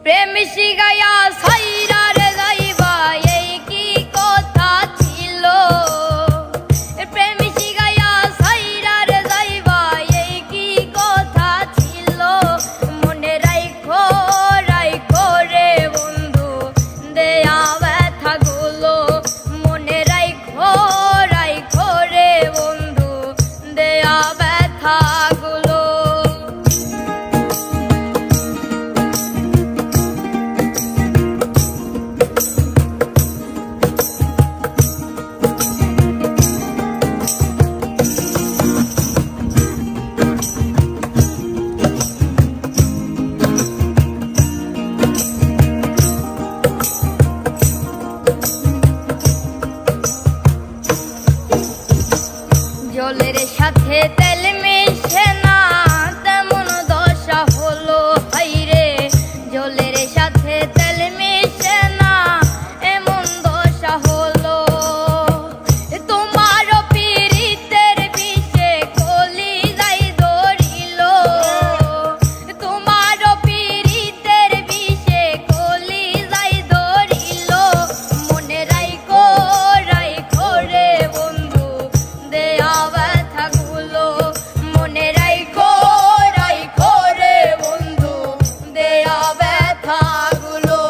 প্রেম শিখাইয়া সাইরার যাইবা এই কি কথা ছিল। প্রেম শিখাইয়া সাইরার যাইবা এই কি কথা ছিল। মনে রাইখো রাইখো রে বন্ধু দেয়া ব্যথা গুলো। মনে রাইখো রাইখো রে বন্ধু দেয়া ব্যথা গুলো। জলের সাথে তেল মিশে না তেমন দশা হলো হাইরে। জলের সাথে তেল মিশে না এমন দশা হলো। তোমার পীড়িতের বিষে কলি যাই ধরিল। তোমার পীড়িতের বিষে কলি যাই ধরিল। মনে রাইখো রাইখো রে বন্ধু দেয়া ব্যথা গুলো। মনে রাইখো রাইখো রে বন্ধু দেয়া ব্যথা গুলো।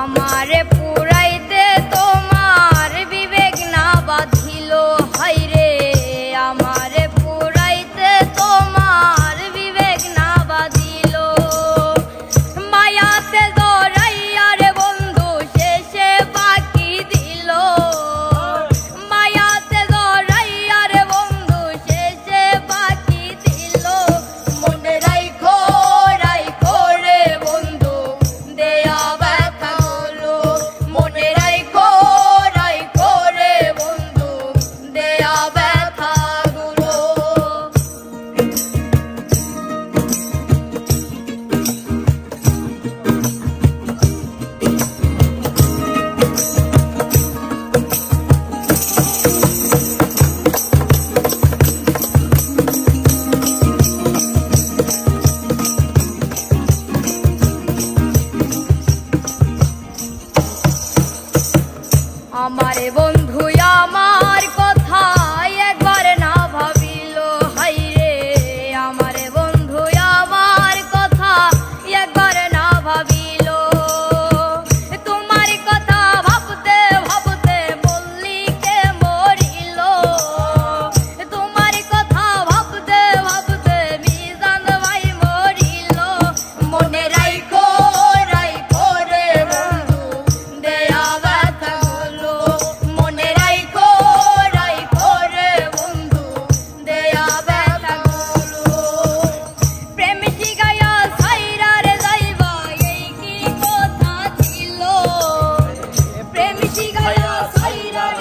আমারে পুরাইতে তোমার বিবেক না বাঁধিল হাইরে। আমারে পুরাইতে তোমার বিবেক না বাঁধিল। মায়াতে জড়াইয়া রে বন্ধু শেষে বাকি দিল। মায়াতে জড়াইয়া রে বন্ধু শেষে বাকি দিল। মনে রাইখো রাইখো রে বন্ধু দেয়া ব্যথা গুলো। মনে রাইখো রাইখো রে বন্ধু দেয়া ব্যথা গুলো। আমারে বন্ধু আমার কথা একবার না ভাবিল হাইরে। আমারে বন্ধু আমার কথা একবার না ভাবিল। তোমার কথা ভাবতে ভাবতে মল্লিকে মরিল। তোমার কথা ভাবতে ভাবতে মিজান ভাই মরিল। মনে রাইখো রাইখো রে বন্ধু দেয়া ব্যথা গুলো। মনে রাইখো রাইখো রে বন্ধু দেয়া ব্যথা গুলো। প্রেম শিখাইয়া সাইরার যাইবা এই কি কথা ছিল। প্রেম শিখাইয়া সাইরার